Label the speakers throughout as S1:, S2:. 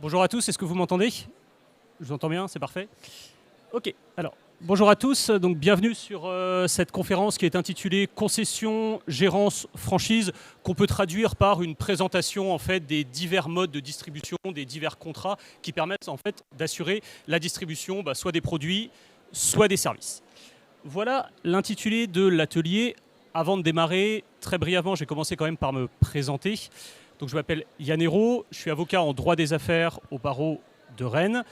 S1: Bonjour à tous, est-ce que vous m'entendez? Je vous entends bien, c'est parfait. Ok, alors bonjour à tous, donc bienvenue sur cette conférence qui est intitulée Concession, gérance, franchise, qu'on peut traduire par une présentation en fait des divers modes de distribution, des divers contrats qui permettent en fait d'assurer la distribution soit des produits, soit des services. Voilà l'intitulé de l'atelier. Avant de démarrer, très brièvement, j'ai commencé quand même par me présenter. Donc, je m'appelle Yann Hérault, je suis avocat en droit des affaires au barreau de Rennes.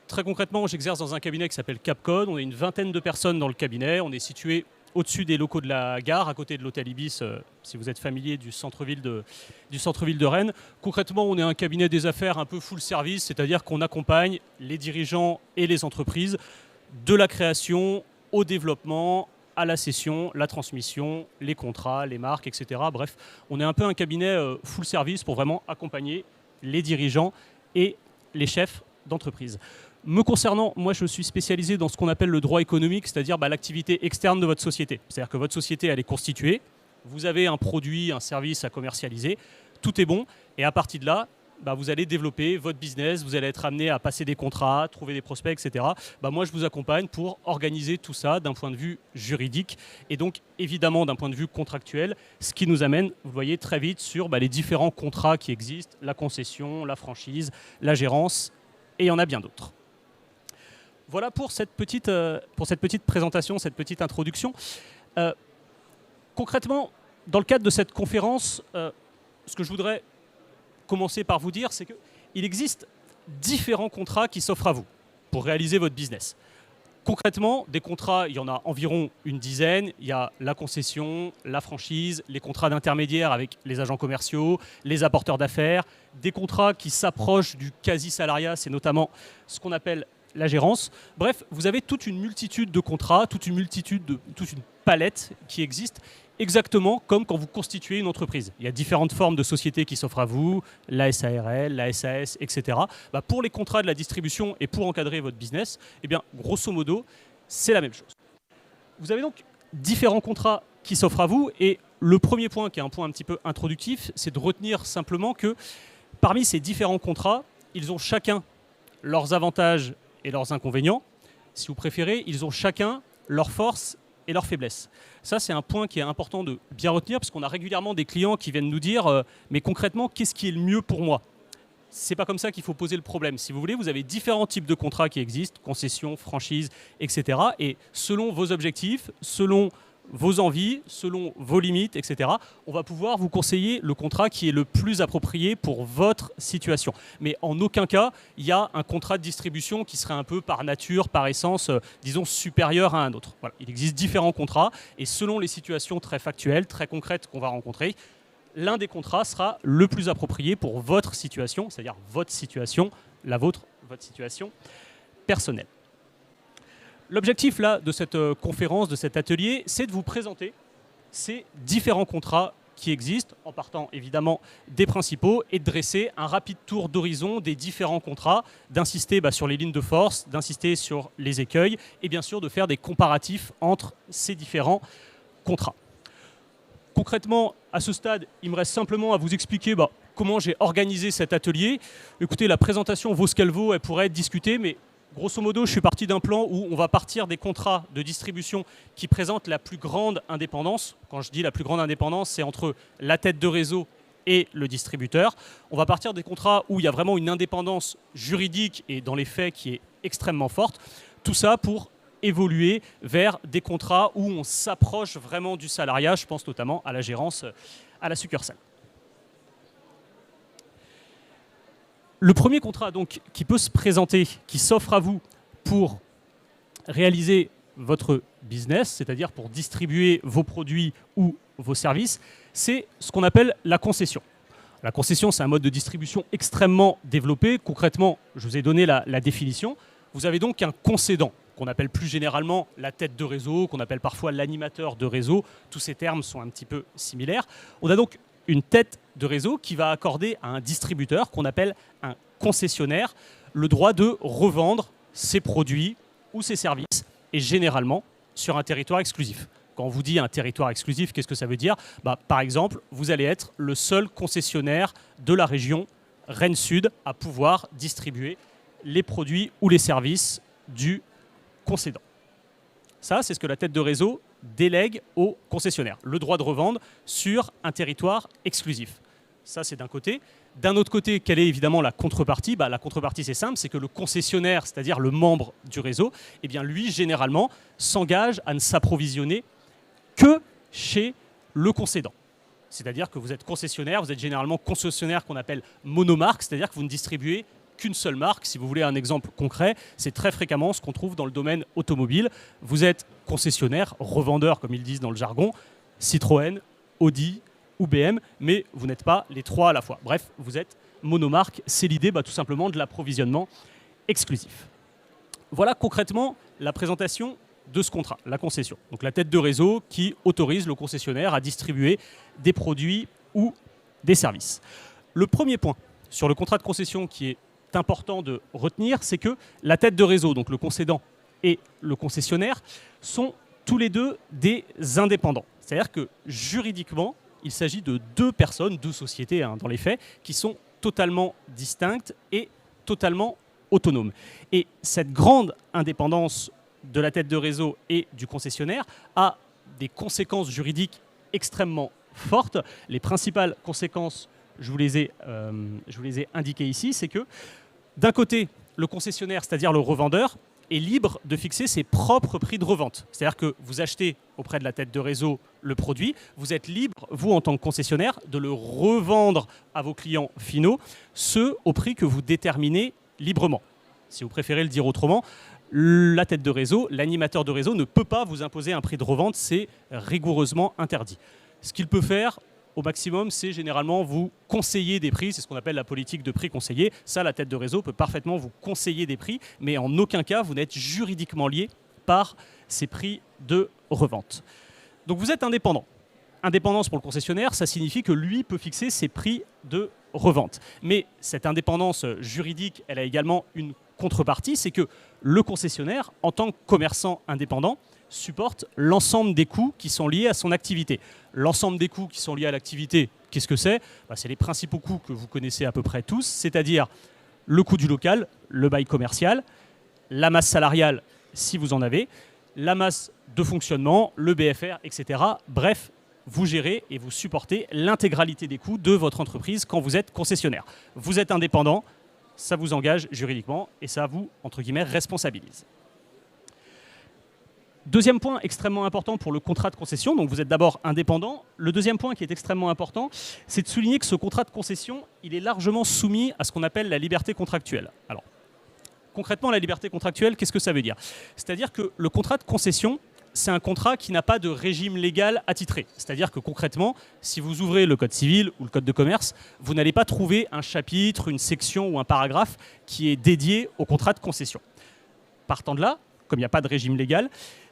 S1: Très concrètement, j'exerce dans un cabinet qui s'appelle Capcode. On est une vingtaine de personnes dans le cabinet. On est situé au-dessus des locaux de la gare, à côté de l'hôtel Ibis, si vous êtes familier du centre-ville de Rennes. Concrètement, on est un cabinet des affaires un peu full service, c'est-à-dire qu'on accompagne les dirigeants et les entreprises de la création au développement, à la cession, la transmission, les contrats, les marques, etc. Bref, on est un peu un cabinet full service pour vraiment accompagner les dirigeants et les chefs d'entreprise. Me concernant, moi je suis spécialisé dans ce qu'on appelle le droit économique, c'est-à-dire l'activité externe de votre société. C'est-à-dire que votre société, elle est constituée, vous avez un produit, un service à commercialiser, tout est bon, et à partir de là, vous allez développer votre business, vous allez être amené à passer des contrats, trouver des prospects, etc. Moi, je vous accompagne pour organiser tout ça d'un point de vue juridique et donc évidemment d'un point de vue contractuel, ce qui nous amène, vous voyez, très vite sur les différents contrats qui existent, la concession, la franchise, la gérance, et il y en a bien d'autres. Voilà pour cette petite présentation, cette petite introduction. Concrètement, dans le cadre de cette conférence, ce que je voudrais commencer par vous dire, c'est qu'il existe différents contrats qui s'offrent à vous pour réaliser votre business. Concrètement, des contrats, il y en a environ une dizaine. Il y a la concession, la franchise, les contrats d'intermédiaire avec les agents commerciaux, les apporteurs d'affaires, des contrats qui s'approchent du quasi-salariat, c'est notamment ce qu'on appelle la gérance. Bref, vous avez toute une multitude de contrats, toute une palette qui existe, exactement comme quand vous constituez une entreprise. Il y a différentes formes de sociétés qui s'offrent à vous, la SARL, la SAS, etc. Pour les contrats de la distribution et pour encadrer votre business, grosso modo, c'est la même chose. Vous avez donc différents contrats qui s'offrent à vous et le premier point, qui est un point un petit peu introductif, c'est de retenir simplement que parmi ces différents contrats, ils ont chacun leurs avantages et leurs inconvénients. Si vous préférez, ils ont chacun leurs forces et leurs faiblesses. Ça, c'est un point qui est important de bien retenir parce qu'on a régulièrement des clients qui viennent nous dire mais concrètement, qu'est-ce qui est le mieux pour moi? C'est pas comme ça qu'il faut poser le problème. Si vous voulez, vous avez différents types de contrats qui existent, concession, franchise, etc. Et selon vos objectifs, selon vos envies, selon vos limites, etc., on va pouvoir vous conseiller le contrat qui est le plus approprié pour votre situation. Mais en aucun cas, il y a un contrat de distribution qui serait un peu par nature, par essence, disons, supérieur à un autre. Voilà. Il existe différents contrats et selon les situations très factuelles, très concrètes qu'on va rencontrer, l'un des contrats sera le plus approprié pour votre situation, c'est-à-dire votre situation, la vôtre, votre situation personnelle. L'objectif là de cette conférence, de cet atelier, c'est de vous présenter ces différents contrats qui existent, en partant évidemment des principaux, et de dresser un rapide tour d'horizon des différents contrats, d'insister sur les lignes de force, d'insister sur les écueils, et bien sûr de faire des comparatifs entre ces différents contrats. Concrètement, à ce stade, il me reste simplement à vous expliquer comment j'ai organisé cet atelier. Écoutez, la présentation vaut ce qu'elle vaut, elle pourrait être discutée, mais grosso modo, je suis parti d'un plan où on va partir des contrats de distribution qui présentent la plus grande indépendance. Quand je dis la plus grande indépendance, c'est entre la tête de réseau et le distributeur. On va partir des contrats où il y a vraiment une indépendance juridique et dans les faits qui est extrêmement forte. Tout ça pour évoluer vers des contrats où on s'approche vraiment du salariat. Je pense notamment à la gérance, à la succursale. Le premier contrat donc, qui peut se présenter, qui s'offre à vous pour réaliser votre business, c'est-à-dire pour distribuer vos produits ou vos services, c'est ce qu'on appelle la concession. La concession, c'est un mode de distribution extrêmement développé. Concrètement, je vous ai donné la définition. Vous avez donc un concédant, qu'on appelle plus généralement la tête de réseau, qu'on appelle parfois l'animateur de réseau. Tous ces termes sont un petit peu similaires. On a donc une tête de réseau qui va accorder à un distributeur, qu'on appelle un concessionnaire, le droit de revendre ses produits ou ses services, et généralement sur un territoire exclusif. Quand on vous dit un territoire exclusif, qu'est-ce que ça veut dire? Par exemple, vous allez être le seul concessionnaire de la région Rennes Sud à pouvoir distribuer les produits ou les services du concédant. Ça, c'est ce que la tête de réseau délègue au concessionnaire, le droit de revendre sur un territoire exclusif. Ça, c'est d'un côté. D'un autre côté, quelle est évidemment la contrepartie ? La contrepartie, c'est simple, c'est que le concessionnaire, c'est-à-dire le membre du réseau, eh bien, lui, généralement, s'engage à ne s'approvisionner que chez le concédant. C'est-à-dire que vous êtes concessionnaire, vous êtes généralement concessionnaire qu'on appelle monomarque, c'est-à-dire que vous ne distribuez qu'une seule marque. Si vous voulez un exemple concret, c'est très fréquemment ce qu'on trouve dans le domaine automobile. Vous êtes concessionnaire, revendeur, comme ils disent dans le jargon, Citroën, Audi ou BM, mais vous n'êtes pas les trois à la fois. Bref, vous êtes monomarque. C'est l'idée tout simplement de l'approvisionnement exclusif. Voilà concrètement la présentation de ce contrat, la concession. Donc la tête de réseau qui autorise le concessionnaire à distribuer des produits ou des services. Le premier point sur le contrat de concession qui est important de retenir, c'est que la tête de réseau, donc le concédant et le concessionnaire, sont tous les deux des indépendants. C'est-à-dire que juridiquement, il s'agit de deux personnes, deux sociétés dans les faits, qui sont totalement distinctes et totalement autonomes. Et cette grande indépendance de la tête de réseau et du concessionnaire a des conséquences juridiques extrêmement fortes. Les principales conséquences, je vous les ai indiquées ici, c'est que d'un côté, le concessionnaire, c'est-à-dire le revendeur, est libre de fixer ses propres prix de revente. C'est-à-dire que vous achetez auprès de la tête de réseau le produit, vous êtes libre, vous en tant que concessionnaire, de le revendre à vos clients finaux, ce au prix que vous déterminez librement. Si vous préférez le dire autrement, la tête de réseau, l'animateur de réseau ne peut pas vous imposer un prix de revente, c'est rigoureusement interdit. Ce qu'il peut faire au maximum, c'est généralement vous conseiller des prix, c'est ce qu'on appelle la politique de prix conseillé. Ça, la tête de réseau peut parfaitement vous conseiller des prix, mais en aucun cas, vous n'êtes juridiquement lié par ces prix de revente. Donc vous êtes indépendant. Indépendance pour le concessionnaire, ça signifie que lui peut fixer ses prix de revente. Mais cette indépendance juridique, elle a également une contrepartie, c'est que le concessionnaire, en tant que commerçant indépendant, supporte l'ensemble des coûts qui sont liés à son activité. L'ensemble des coûts qui sont liés à l'activité, qu'est-ce que c'est ? C'est les principaux coûts que vous connaissez à peu près tous, c'est-à-dire le coût du local, le bail commercial, la masse salariale, si vous en avez, la masse de fonctionnement, le BFR, etc. Bref, vous gérez et vous supportez l'intégralité des coûts de votre entreprise quand vous êtes concessionnaire. Vous êtes indépendant, ça vous engage juridiquement et ça vous, entre guillemets, responsabilise. Deuxième point extrêmement important pour le contrat de concession, donc vous êtes d'abord indépendant. Le deuxième point qui est extrêmement important, c'est de souligner que ce contrat de concession, il est largement soumis à ce qu'on appelle la liberté contractuelle. Alors, concrètement, la liberté contractuelle, qu'est-ce que ça veut dire ? C'est-à-dire que le contrat de concession, c'est un contrat qui n'a pas de régime légal attitré. C'est-à-dire que concrètement, si vous ouvrez le code civil ou le code de commerce, vous n'allez pas trouver un chapitre, une section ou un paragraphe qui est dédié au contrat de concession. Partant de là, comme il n'y a pas de régime légal,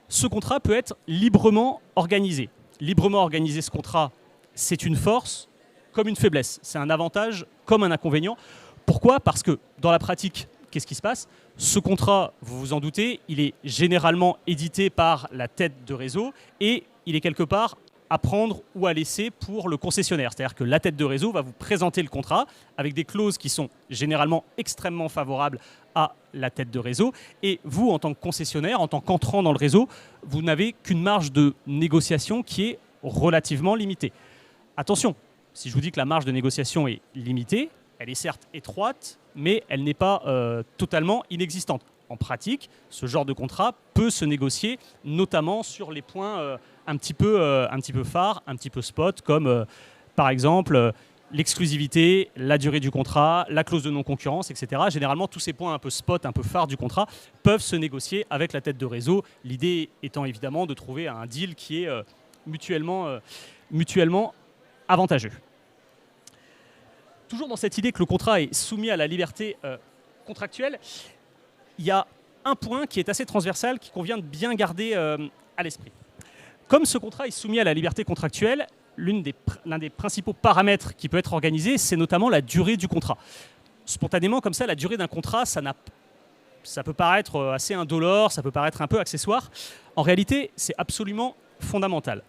S1: ce contrat peut être librement organisé. Librement organiser ce contrat, c'est une force comme une faiblesse. C'est un avantage comme un inconvénient. Pourquoi ? Parce que dans la pratique, qu'est-ce qui se passe ? Ce contrat, vous vous en doutez, il est généralement édité par la tête de réseau et il est quelque part à prendre ou à laisser pour le concessionnaire. C'est-à-dire que la tête de réseau va vous présenter le contrat avec des clauses qui sont généralement extrêmement favorables à la tête de réseau. Et vous, en tant que concessionnaire, en tant qu'entrant dans le réseau, vous n'avez qu'une marge de négociation qui est relativement limitée. Attention, si je vous dis que la marge de négociation est limitée, elle est certes étroite, mais elle n'est pas totalement inexistante. En pratique, ce genre de contrat peut se négocier, notamment sur les points un petit peu phares, un petit peu spot, comme par exemple l'exclusivité, la durée du contrat, la clause de non-concurrence, etc. Généralement, tous ces points un peu spot, un peu phares du contrat peuvent se négocier avec la tête de réseau. L'idée étant évidemment de trouver un deal qui est mutuellement avantageux. Toujours dans cette idée que le contrat est soumis à la liberté contractuelle, il y a un point qui est assez transversal, qui convient de bien garder à l'esprit. Comme ce contrat est soumis à la liberté contractuelle, l'un des principaux paramètres qui peut être organisé, c'est notamment la durée du contrat. Spontanément, comme ça, la durée d'un contrat, ça peut paraître assez indolore, ça peut paraître un peu accessoire. En réalité, c'est absolument fondamental.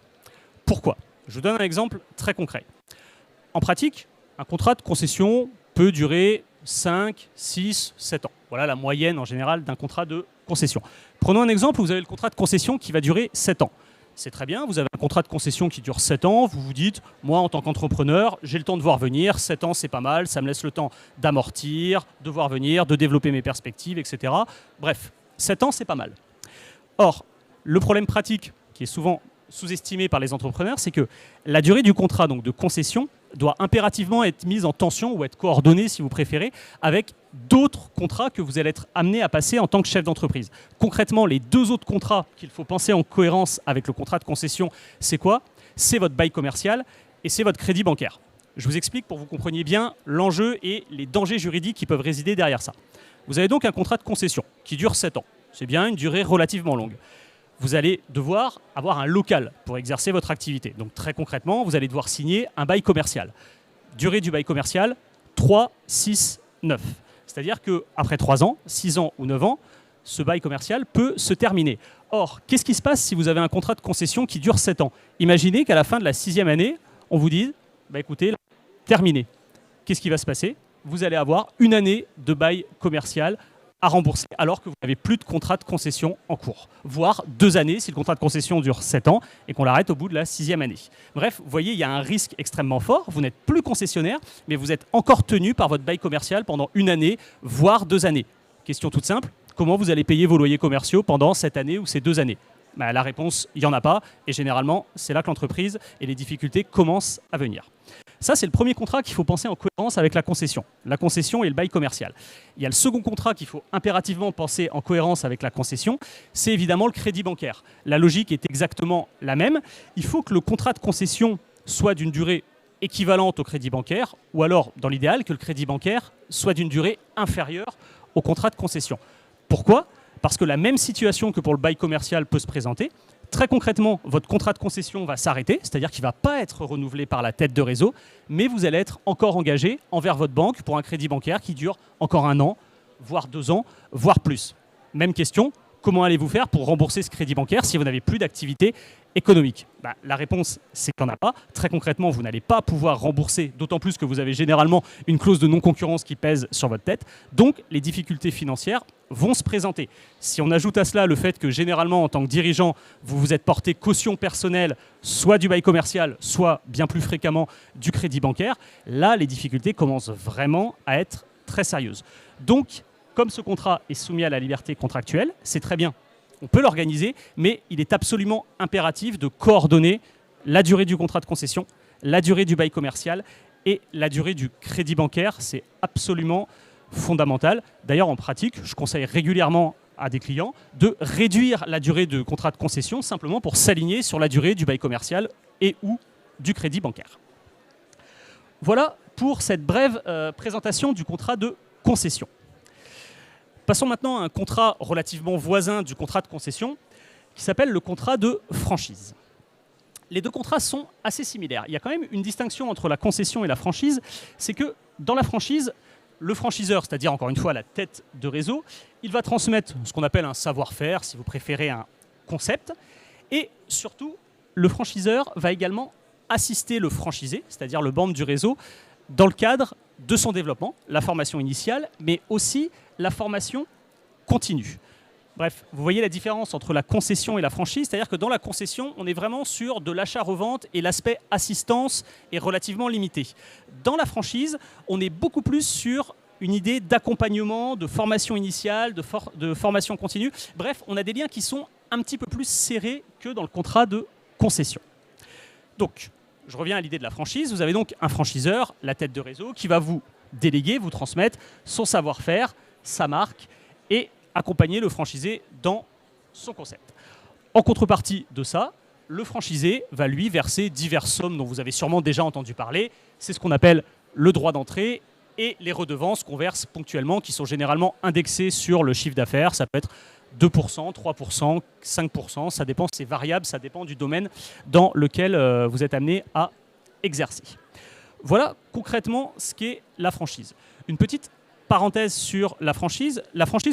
S1: Pourquoi ? Je vous donne un exemple très concret. En pratique, un contrat de concession peut durer 5, 6, 7 ans. Voilà la moyenne en général d'un contrat de concession. Prenons un exemple où vous avez le contrat de concession qui va durer 7 ans. C'est très bien, vous avez un contrat de concession qui dure 7 ans, vous vous dites, moi en tant qu'entrepreneur, j'ai le temps de voir venir, 7 ans c'est pas mal, ça me laisse le temps d'amortir, de voir venir, de développer mes perspectives, etc. Bref, 7 ans c'est pas mal. Or, le problème pratique qui est souvent sous-estimé par les entrepreneurs, c'est que la durée du contrat donc de concession doit impérativement être mise en tension ou être coordonnée, si vous préférez, avec d'autres contrats que vous allez être amené à passer en tant que chef d'entreprise. Concrètement, les deux autres contrats qu'il faut penser en cohérence avec le contrat de concession, c'est quoi? C'est votre bail commercial et c'est votre crédit bancaire. Je vous explique pour que vous compreniez bien l'enjeu et les dangers juridiques qui peuvent résider derrière ça. Vous avez donc un contrat de concession qui dure 7 ans. C'est bien une durée relativement longue. Vous allez devoir avoir un local pour exercer votre activité. Donc très concrètement, vous allez devoir signer un bail commercial. Durée du bail commercial, 3, 6, 9. C'est-à-dire qu'après 3 ans, 6 ans ou 9 ans, ce bail commercial peut se terminer. Or, qu'est-ce qui se passe si vous avez un contrat de concession qui dure 7 ans? Imaginez qu'à la fin de la 6e année, on vous dise, écoutez, terminé. Qu'est-ce qui va se passer? Vous allez avoir une année de bail commercial à rembourser alors que vous n'avez plus de contrat de concession en cours, voire 2 années si le contrat de concession dure 7 ans et qu'on l'arrête au bout de la 6e année. Bref, vous voyez, il y a un risque extrêmement fort, vous n'êtes plus concessionnaire, mais vous êtes encore tenu par votre bail commercial pendant une année, voire 2 années. Question toute simple, comment vous allez payer vos loyers commerciaux pendant cette année ou ces 2 années? La réponse, il n'y en a pas, et généralement, c'est là que l'entreprise et les difficultés commencent à venir. Ça, c'est le premier contrat qu'il faut penser en cohérence avec la concession et le bail commercial. Il y a le second contrat qu'il faut impérativement penser en cohérence avec la concession, c'est évidemment le crédit bancaire. La logique est exactement la même. Il faut que le contrat de concession soit d'une durée équivalente au crédit bancaire, ou alors, dans l'idéal, que le crédit bancaire soit d'une durée inférieure au contrat de concession. Pourquoi? Parce que la même situation que pour le bail commercial peut se présenter. Très concrètement, votre contrat de concession va s'arrêter, c'est-à-dire qu'il ne va pas être renouvelé par la tête de réseau, mais vous allez être encore engagé envers votre banque pour un crédit bancaire qui dure encore 1 an, voire 2 ans, voire plus. Même question, comment allez-vous faire pour rembourser ce crédit bancaire si vous n'avez plus d'activité économique? La réponse, c'est qu'il n'y en a pas. Très concrètement, vous n'allez pas pouvoir rembourser, d'autant plus que vous avez généralement une clause de non-concurrence qui pèse sur votre tête. Donc, les difficultés financières vont se présenter. Si on ajoute à cela le fait que généralement, en tant que dirigeant, vous vous êtes porté caution personnelle, soit du bail commercial, soit bien plus fréquemment du crédit bancaire, là, les difficultés commencent vraiment à être très sérieuses. Donc, comme ce contrat est soumis à la liberté contractuelle, c'est très bien. On peut l'organiser, mais il est absolument impératif de coordonner la durée du contrat de concession, la durée du bail commercial et la durée du crédit bancaire. C'est absolument fondamental. D'ailleurs, en pratique, je conseille régulièrement à des clients de réduire la durée de contrat de concession simplement pour s'aligner sur la durée du bail commercial et ou du crédit bancaire. Voilà pour cette brève présentation du contrat de concession. Passons maintenant à un contrat relativement voisin du contrat de concession qui s'appelle le contrat de franchise. Les deux contrats sont assez similaires. Il y a quand même une distinction entre la concession et la franchise, c'est que dans la franchise, le franchiseur, c'est-à-dire encore une fois la tête de réseau, il va transmettre ce qu'on appelle un savoir-faire, si vous préférez un concept, et surtout, le franchiseur va également assister le franchisé, c'est-à-dire le membre du réseau, dans le cadre de son développement, la formation initiale, mais aussi la formation continue. Bref, vous voyez la différence entre la concession et la franchise, c'est-à-dire que dans la concession, on est vraiment sur de l'achat-revente et l'aspect assistance est relativement limité. Dans la franchise, on est beaucoup plus sur une idée d'accompagnement, de formation initiale, de formation continue. Bref, on a des liens qui sont un petit peu plus serrés que dans le contrat de concession. Donc, je reviens à l'idée de la franchise. Vous avez donc un franchiseur, la tête de réseau, qui va vous déléguer, vous transmettre son savoir-faire, sa marque et accompagner le franchisé dans son concept. En contrepartie de ça, le franchisé va lui verser diverses sommes dont vous avez sûrement déjà entendu parler. C'est ce qu'on appelle le droit d'entrée et les redevances qu'on verse ponctuellement qui sont généralement indexées sur le chiffre d'affaires. Ça peut être 2%, 3%, 5%, ça dépend, c'est variable, ça dépend du domaine dans lequel vous êtes amené à exercer. Voilà concrètement ce qu'est la franchise. Une petite parenthèse sur la franchise,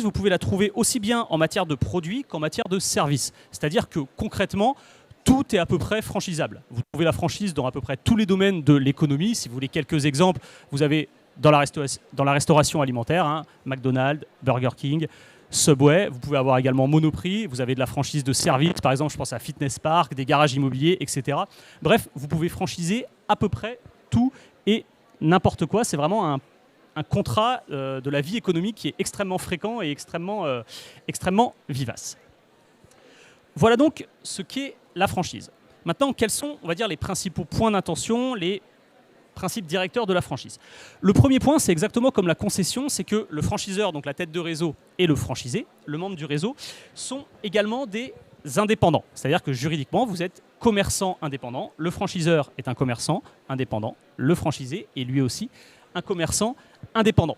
S1: vous pouvez la trouver aussi bien en matière de produits qu'en matière de services. C'est-à-dire que concrètement, tout est à peu près franchisable. Vous trouvez la franchise dans à peu près tous les domaines de l'économie. Si vous voulez quelques exemples, vous avez dans la restauration alimentaire, hein, McDonald's, Burger King, Subway. Vous pouvez avoir également Monoprix. Vous avez de la franchise de services, par exemple, je pense à Fitness Park, des garages immobiliers, etc. Bref, vous pouvez franchiser à peu près tout et n'importe quoi. C'est vraiment un contrat de la vie économique qui est extrêmement fréquent et extrêmement vivace. Voilà donc ce qu'est la franchise. Maintenant, quels sont, on va dire, les principaux points d'intention, les principes directeurs de la franchise? Le premier point, c'est exactement comme la concession, c'est que le franchiseur, donc la tête de réseau, et le franchisé, le membre du réseau, sont également des indépendants. C'est-à-dire que juridiquement, vous êtes commerçant indépendant, le franchiseur est un commerçant indépendant, le franchisé est lui aussi un commerçant indépendant.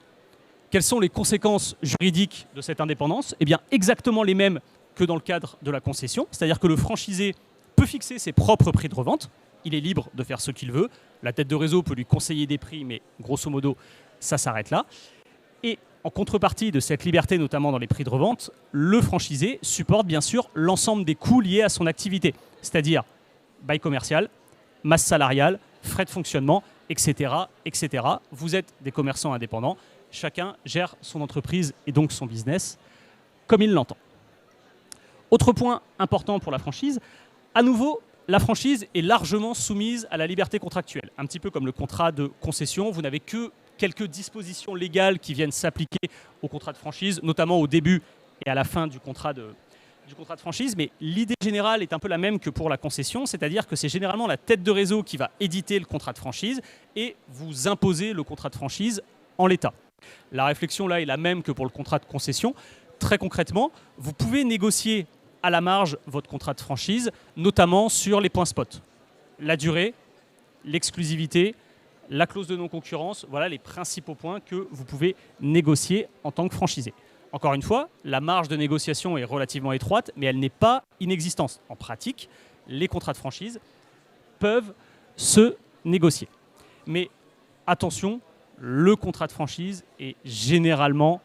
S1: Quelles sont les conséquences juridiques de cette indépendance? Eh bien, exactement les mêmes que dans le cadre de la concession, c'est-à-dire que le franchisé peut fixer ses propres prix de revente, il est libre de faire ce qu'il veut, la tête de réseau peut lui conseiller des prix, mais grosso modo, ça s'arrête là. Et en contrepartie de cette liberté, notamment dans les prix de revente, le franchisé supporte bien sûr l'ensemble des coûts liés à son activité, c'est-à-dire bail commercial, masse salariale, frais de fonctionnement, etc., etc. Vous êtes des commerçants indépendants, chacun gère son entreprise et donc son business comme il l'entend. Autre point important pour la franchise, à nouveau, la franchise est largement soumise à la liberté contractuelle. Un petit peu comme le contrat de concession, vous n'avez que quelques dispositions légales qui viennent s'appliquer au contrat de franchise, notamment au début et à la fin du contrat de franchise. Mais l'idée générale est un peu la même que pour la concession, c'est-à-dire que c'est généralement la tête de réseau qui va éditer le contrat de franchise et vous imposer le contrat de franchise en l'état. La réflexion là est la même que pour le contrat de concession. Très concrètement, vous pouvez négocier à la marge votre contrat de franchise, notamment sur les points spot. La durée, l'exclusivité, la clause de non-concurrence, voilà les principaux points que vous pouvez négocier en tant que franchisé. Encore une fois, la marge de négociation est relativement étroite, mais elle n'est pas inexistante. En pratique, les contrats de franchise peuvent se négocier. Mais attention, le contrat de franchise est généralement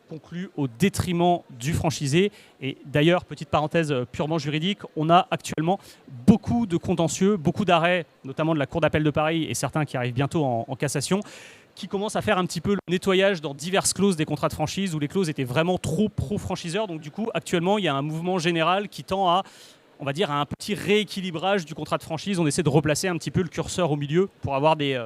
S1: conclu au détriment du franchisé. Et d'ailleurs, petite parenthèse purement juridique, on a actuellement beaucoup de contentieux, beaucoup d'arrêts, notamment de la Cour d'appel de Paris et certains qui arrivent bientôt en cassation, qui commencent à faire un petit peu le nettoyage dans diverses clauses des contrats de franchise où les clauses étaient vraiment trop pro-franchiseurs. Donc du coup, actuellement, il y a un mouvement général qui tend à, on va dire, à un petit rééquilibrage du contrat de franchise. On essaie de replacer un petit peu le curseur au milieu pour avoir des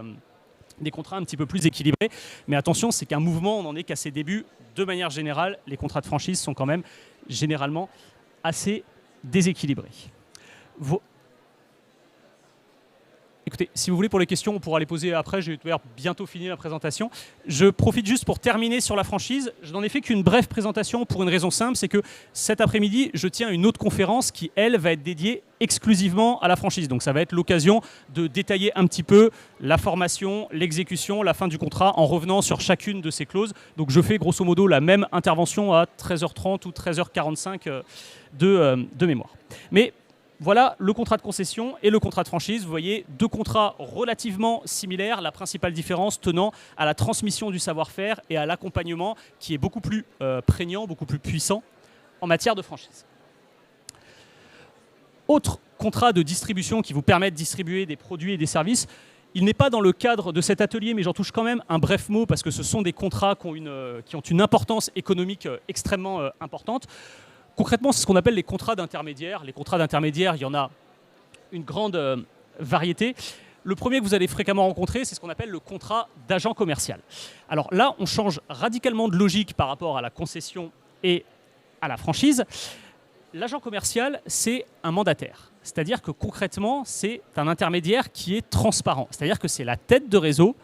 S1: contrats un petit peu plus équilibrés. Mais attention, c'est qu'un mouvement, on n'en est qu'à ses débuts. De manière générale, les contrats de franchise sont quand même généralement assez déséquilibrés. Écoutez, si vous voulez, pour les questions, on pourra les poser après. J'ai bientôt fini la présentation. Je profite juste pour terminer sur la franchise. Je n'en ai fait qu'une brève présentation pour une raison simple, c'est que cet après-midi, je tiens une autre conférence qui, elle, va être dédiée exclusivement à la franchise. Donc ça va être l'occasion de détailler un petit peu la formation, l'exécution, la fin du contrat en revenant sur chacune de ces clauses. Donc je fais grosso modo la même intervention à 13h30 ou 13h45 de mémoire. Mais voilà le contrat de concession et le contrat de franchise. Vous voyez, deux contrats relativement similaires. La principale différence tenant à la transmission du savoir-faire et à l'accompagnement qui est beaucoup plus prégnant, beaucoup plus puissant en matière de franchise. Autre contrat de distribution qui vous permet de distribuer des produits et des services. Il n'est pas dans le cadre de cet atelier, mais j'en touche quand même un bref mot parce que ce sont des contrats qui ont une importance économique extrêmement importante. Concrètement, c'est ce qu'on appelle les contrats d'intermédiaire. Les contrats d'intermédiaire, il y en a une grande variété. Le premier que vous allez fréquemment rencontrer, c'est ce qu'on appelle le contrat d'agent commercial. Alors là, on change radicalement de logique par rapport à la concession et à la franchise. L'agent commercial, c'est un mandataire. C'est-à-dire que concrètement, c'est un intermédiaire qui est transparent. C'est-à-dire que c'est la tête de réseau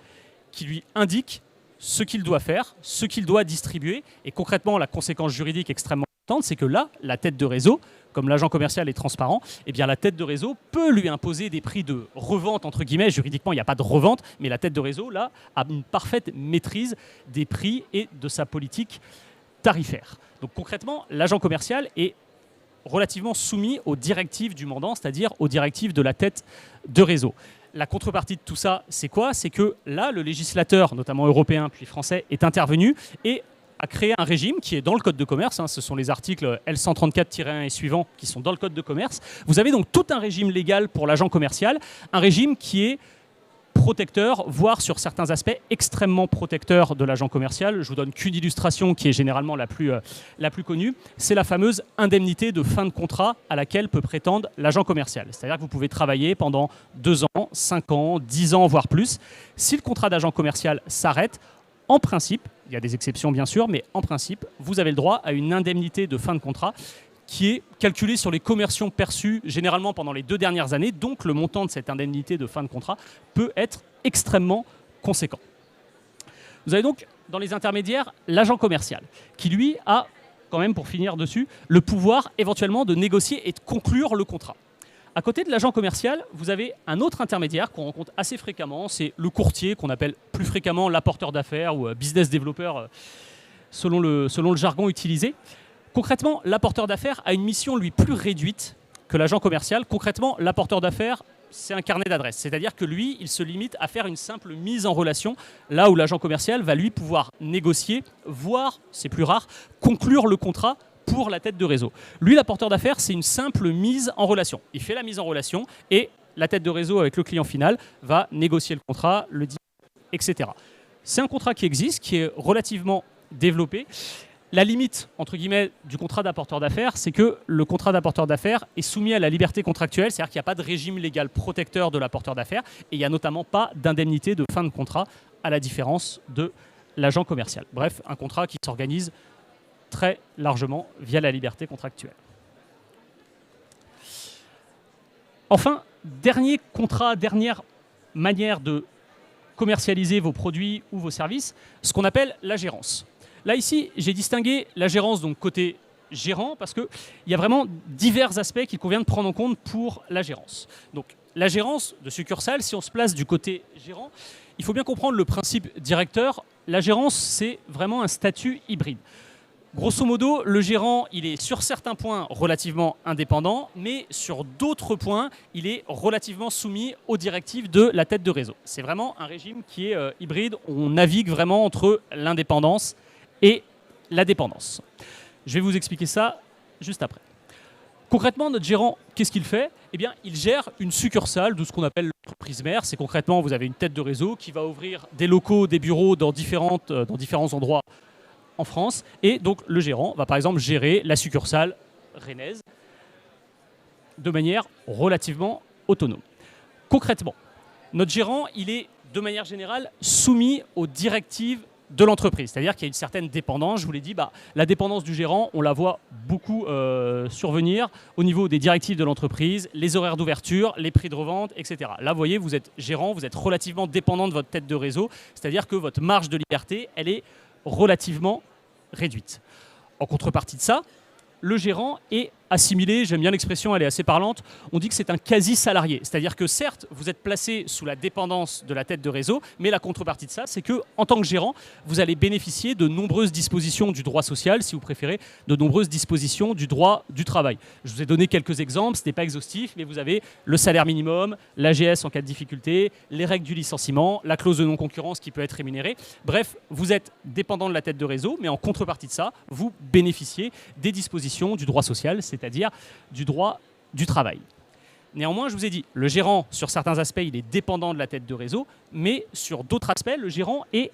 S1: qui lui indique ce qu'il doit faire, ce qu'il doit distribuer. Et concrètement, la conséquence juridique extrêmement importante, c'est que là, la tête de réseau, comme l'agent commercial est transparent, eh bien la tête de réseau peut lui imposer des prix de revente, entre guillemets. Juridiquement, il n'y a pas de revente, mais la tête de réseau, là, a une parfaite maîtrise des prix et de sa politique tarifaire. Donc concrètement, l'agent commercial est relativement soumis aux directives du mandant, c'est-à-dire aux directives de la tête de réseau. La contrepartie de tout ça, c'est quoi? C'est que là, le législateur, notamment européen puis français, est intervenu et a créé un régime qui est dans le Code de commerce. Ce sont les articles L134-1 et suivants qui sont dans le Code de commerce. Vous avez donc tout un régime légal pour l'agent commercial, un régime qui est protecteur, voire sur certains aspects extrêmement protecteur de l'agent commercial. Je vous donne qu'une illustration qui est généralement la plus connue. C'est la fameuse indemnité de fin de contrat à laquelle peut prétendre l'agent commercial. C'est-à-dire que vous pouvez travailler pendant 2 ans, 5 ans, 10 ans, voire plus. Si le contrat d'agent commercial s'arrête, en principe, il y a des exceptions bien sûr, mais en principe, vous avez le droit à une indemnité de fin de contrat qui est calculée sur les commissions perçues généralement pendant les 2 dernières années. Donc le montant de cette indemnité de fin de contrat peut être extrêmement conséquent. Vous avez donc dans les intermédiaires l'agent commercial qui lui a, quand même pour finir dessus, le pouvoir éventuellement de négocier et de conclure le contrat. À côté de l'agent commercial, vous avez un autre intermédiaire qu'on rencontre assez fréquemment, c'est le courtier qu'on appelle plus fréquemment l'apporteur d'affaires ou business developer selon le jargon utilisé. Concrètement, l'apporteur d'affaires a une mission, lui, plus réduite que l'agent commercial. Concrètement, l'apporteur d'affaires, c'est un carnet d'adresses. C'est-à-dire que lui, il se limite à faire une simple mise en relation, là où l'agent commercial va, lui, pouvoir négocier, voire, c'est plus rare, conclure le contrat pour la tête de réseau. Lui, l'apporteur d'affaires, c'est une simple mise en relation. Il fait la mise en relation et la tête de réseau avec le client final va négocier le contrat, le dire, etc. C'est un contrat qui existe, qui est relativement développé. La limite, entre guillemets, du contrat d'apporteur d'affaires, c'est que le contrat d'apporteur d'affaires est soumis à la liberté contractuelle, c'est-à-dire qu'il n'y a pas de régime légal protecteur de l'apporteur d'affaires et il n'y a notamment pas d'indemnité de fin de contrat, à la différence de l'agent commercial. Bref, un contrat qui s'organise très largement via la liberté contractuelle. Enfin, dernier contrat, dernière manière de commercialiser vos produits ou vos services, ce qu'on appelle la gérance. Là, ici, j'ai distingué la gérance, donc côté gérant, parce qu'il y a vraiment divers aspects qu'il convient de prendre en compte pour la gérance. Donc, la gérance de succursale, si on se place du côté gérant, il faut bien comprendre le principe directeur. La gérance, c'est vraiment un statut hybride. Grosso modo, le gérant, il est sur certains points relativement indépendant, mais sur d'autres points, il est relativement soumis aux directives de la tête de réseau. C'est vraiment un régime qui est hybride. On navigue vraiment entre l'indépendance et la dépendance. Je vais vous expliquer ça juste après. Concrètement, notre gérant, qu'est-ce qu'il fait? Eh bien, il gère une succursale de ce qu'on appelle l'entreprise mère. C'est concrètement, vous avez une tête de réseau qui va ouvrir des locaux, des bureaux dans différents endroits en France. Et donc, le gérant va par exemple gérer la succursale rennaise de manière relativement autonome. Concrètement, notre gérant, il est de manière générale soumis aux directives de l'entreprise. C'est-à-dire qu'il y a une certaine dépendance. Je vous l'ai dit, la dépendance du gérant, on la voit beaucoup survenir au niveau des directives de l'entreprise, les horaires d'ouverture, les prix de revente, etc. Là, vous voyez, vous êtes gérant, vous êtes relativement dépendant de votre tête de réseau. C'est-à-dire que votre marge de liberté, elle est relativement réduite. En contrepartie de ça, le gérant est assimilé, j'aime bien l'expression, elle est assez parlante, on dit que c'est un quasi-salarié. C'est-à-dire que certes, vous êtes placé sous la dépendance de la tête de réseau, mais la contrepartie de ça, c'est qu'en tant que gérant, vous allez bénéficier de nombreuses dispositions du droit social, si vous préférez, de nombreuses dispositions du droit du travail. Je vous ai donné quelques exemples, ce n'est pas exhaustif, mais vous avez le salaire minimum, l'AGS en cas de difficulté, les règles du licenciement, la clause de non-concurrence qui peut être rémunérée. Bref, vous êtes dépendant de la tête de réseau, mais en contrepartie de ça, vous bénéficiez des dispositions du droit social, c'est-à-dire du droit du travail. Néanmoins, je vous ai dit, le gérant, sur certains aspects, il est dépendant de la tête de réseau, mais sur d'autres aspects, le gérant est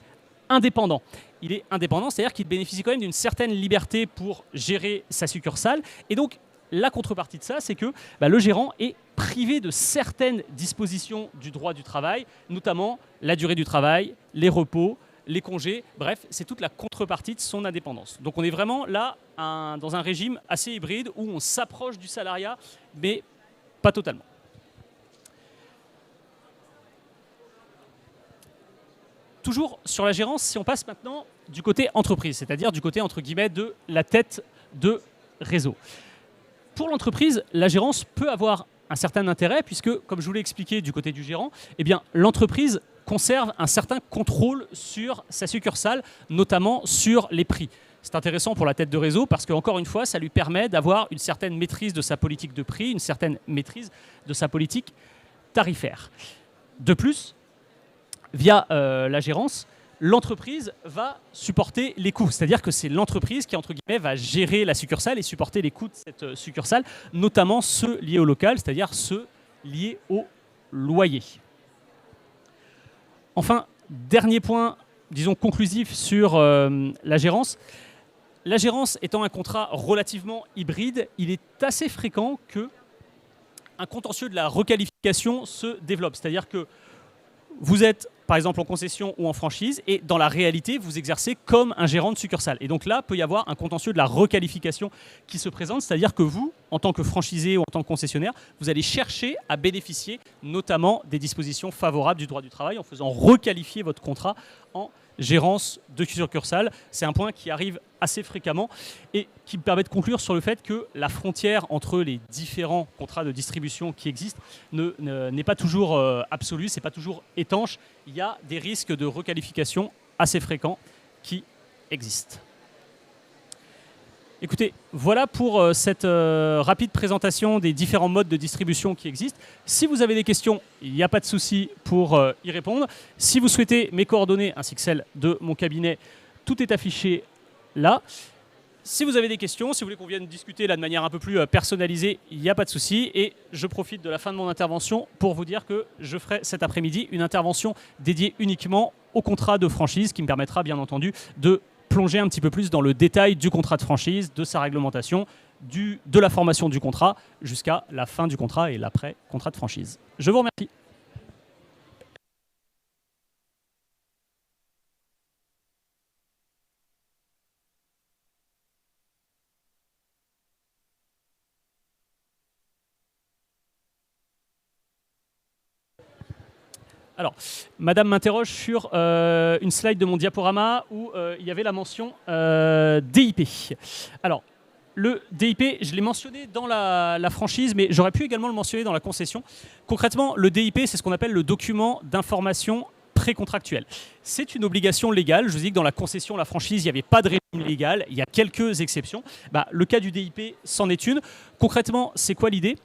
S1: indépendant. Il est indépendant, c'est-à-dire qu'il bénéficie quand même d'une certaine liberté pour gérer sa succursale. Et donc, la contrepartie de ça, c'est que le gérant est privé de certaines dispositions du droit du travail, notamment la durée du travail, les repos, les congés, bref, c'est toute la contrepartie de son indépendance. Donc on est vraiment là dans un régime assez hybride où on s'approche du salariat, mais pas totalement. Toujours sur la gérance, si on passe maintenant du côté entreprise, c'est-à-dire du côté, entre guillemets, de la tête de réseau. Pour l'entreprise, la gérance peut avoir un certain intérêt puisque, comme je vous l'ai expliqué du côté du gérant, eh bien, l'entreprise conserve un certain contrôle sur sa succursale, notamment sur les prix. C'est intéressant pour la tête de réseau parce qu'encore une fois, ça lui permet d'avoir une certaine maîtrise de sa politique de prix, une certaine maîtrise de sa politique tarifaire. De plus, via la gérance, l'entreprise va supporter les coûts. C'est-à-dire que c'est l'entreprise qui, entre guillemets, va gérer la succursale et supporter les coûts de cette succursale, notamment ceux liés au local, c'est-à-dire ceux liés au loyer. Enfin, dernier point, disons conclusif sur la gérance. La gérance étant un contrat relativement hybride, il est assez fréquent qu'un contentieux de la requalification se développe. C'est-à-dire que vous êtes, par exemple, en concession ou en franchise, et dans la réalité, vous exercez comme un gérant de succursale. Et donc là, peut y avoir un contentieux de la requalification qui se présente, c'est-à-dire que vous, en tant que franchisé ou en tant que concessionnaire, vous allez chercher à bénéficier notamment des dispositions favorables du droit du travail en faisant requalifier votre contrat en gérance de succursale. C'est un point qui arrive assez fréquemment et qui me permet de conclure sur le fait que la frontière entre les différents contrats de distribution qui existent n'est pas toujours absolue, c'est pas toujours étanche. Il y a des risques de requalification assez fréquents qui existent. Écoutez, voilà pour cette rapide présentation des différents modes de distribution qui existent. Si vous avez des questions, il n'y a pas de souci pour y répondre. Si vous souhaitez mes coordonnées ainsi que celles de mon cabinet, tout est affiché là. Si vous avez des questions, si vous voulez qu'on vienne discuter là de manière un peu plus personnalisée, il n'y a pas de souci. Et je profite de la fin de mon intervention pour vous dire que je ferai cet après-midi une intervention dédiée uniquement au contrat de franchise qui me permettra bien entendu de plonger un petit peu plus dans le détail du contrat de franchise, de sa réglementation, de la formation du contrat jusqu'à la fin du contrat et l'après-contrat de franchise. Je vous remercie. Alors, Madame m'interroge sur une slide de mon diaporama où il y avait la mention DIP. Alors, le DIP, je l'ai mentionné dans la franchise, mais j'aurais pu également le mentionner dans la concession. Concrètement, le DIP, c'est ce qu'on appelle le document d'information précontractuel. C'est une obligation légale. Je vous dis que dans la concession, la franchise, il n'y avait pas de régime légal. Il y a quelques exceptions. Le cas du DIP, c'en est une. Concrètement, c'est quoi l'idée ?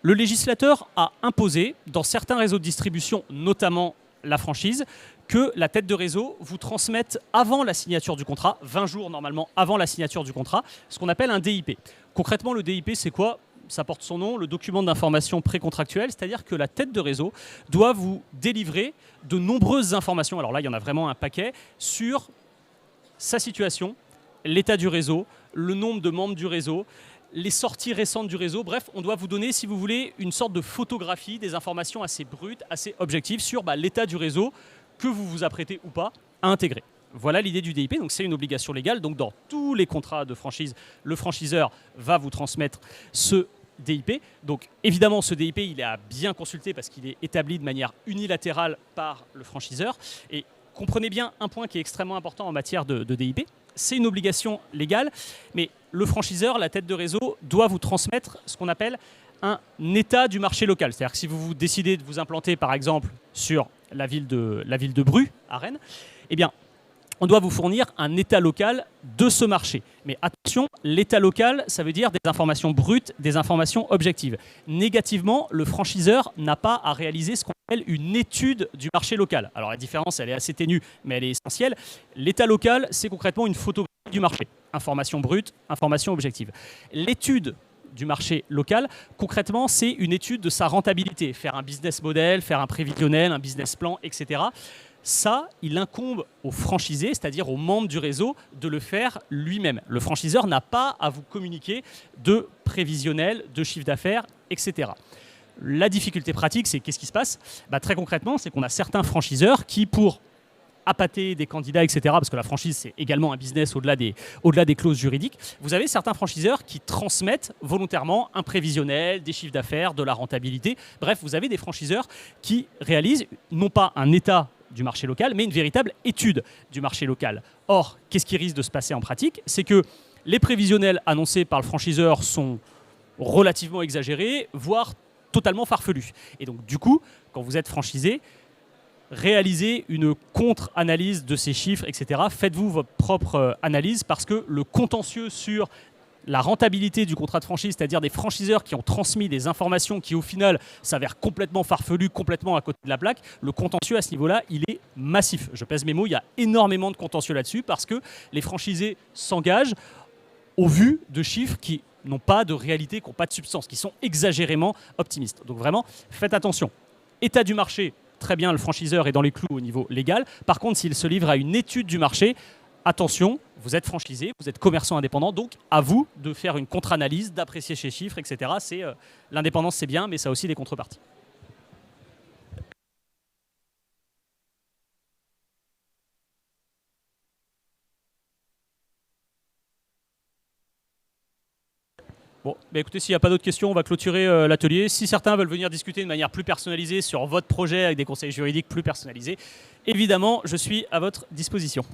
S1: Le législateur a imposé, dans certains réseaux de distribution, notamment la franchise, que la tête de réseau vous transmette avant la signature du contrat, 20 jours normalement avant la signature du contrat, ce qu'on appelle un DIP. Concrètement, le DIP, c'est quoi ? Ça porte son nom, le document d'information précontractuelle, c'est-à-dire que la tête de réseau doit vous délivrer de nombreuses informations, alors là, il y en a vraiment un paquet, sur sa situation, l'état du réseau, le nombre de membres du réseau, les sorties récentes du réseau. Bref, on doit vous donner, si vous voulez, une sorte de photographie, des informations assez brutes, assez objectives sur l'état du réseau que vous vous apprêtez ou pas à intégrer. Voilà l'idée du DIP, donc c'est une obligation légale. Donc dans tous les contrats de franchise, le franchiseur va vous transmettre ce DIP. Donc évidemment, ce DIP, il est à bien consulter parce qu'il est établi de manière unilatérale par le franchiseur. Et comprenez bien un point qui est extrêmement important en matière de DIP. C'est une obligation légale, mais le franchiseur, la tête de réseau, doit vous transmettre ce qu'on appelle un état du marché local. C'est-à-dire que si vous décidez de vous implanter, par exemple, sur la ville de Bru, à Rennes, eh bien, on doit vous fournir un état local de ce marché. Mais attention, l'état local, ça veut dire des informations brutes, des informations objectives. Négativement, le franchiseur n'a pas à réaliser ce qu'on appelle une étude du marché local. Alors la différence, elle est assez ténue, mais elle est essentielle. L'état local, c'est concrètement une photographie du marché. Information brute, information objective. L'étude du marché local, concrètement, c'est une étude de sa rentabilité. Faire un business model, faire un prévisionnel, un business plan, etc. Ça, il incombe au franchisé, c'est-à-dire aux membres du réseau, de le faire lui-même. Le franchiseur n'a pas à vous communiquer de prévisionnel, de chiffre d'affaires, etc. La difficulté pratique, c'est qu'est-ce qui se passe ? Très concrètement, c'est qu'on a certains franchiseurs qui, pour appâter des candidats, etc., parce que la franchise, c'est également un business au-delà des clauses juridiques, vous avez certains franchiseurs qui transmettent volontairement un prévisionnel, des chiffres d'affaires, de la rentabilité. Bref, vous avez des franchiseurs qui réalisent non pas un état du marché local, mais une véritable étude du marché local. Or, qu'est-ce qui risque de se passer en pratique ? C'est que les prévisionnels annoncés par le franchiseur sont relativement exagérés, voire totalement farfelus. Et donc, du coup, quand vous êtes franchisé, réalisez une contre-analyse de ces chiffres, etc. Faites-vous votre propre analyse parce que le contentieux sur la rentabilité du contrat de franchise, c'est-à-dire des franchiseurs qui ont transmis des informations qui au final s'avèrent complètement farfelues, complètement à côté de la plaque, le contentieux à ce niveau-là, il est massif. Je pèse mes mots, il y a énormément de contentieux là-dessus parce que les franchisés s'engagent au vu de chiffres qui n'ont pas de réalité, qui n'ont pas de substance, qui sont exagérément optimistes. Donc vraiment, faites attention. État du marché, très bien, le franchiseur est dans les clous au niveau légal. Par contre, s'il se livre à une étude du marché, attention, vous êtes franchisé, vous êtes commerçant indépendant, donc à vous de faire une contre-analyse, d'apprécier ces chiffres, etc. L'indépendance, c'est bien, mais ça a aussi des contreparties. Bon, bah écoutez, s'il n'y a pas d'autres questions, on va clôturer l'atelier. Si certains veulent venir discuter de manière plus personnalisée sur votre projet avec des conseils juridiques plus personnalisés, évidemment, je suis à votre disposition.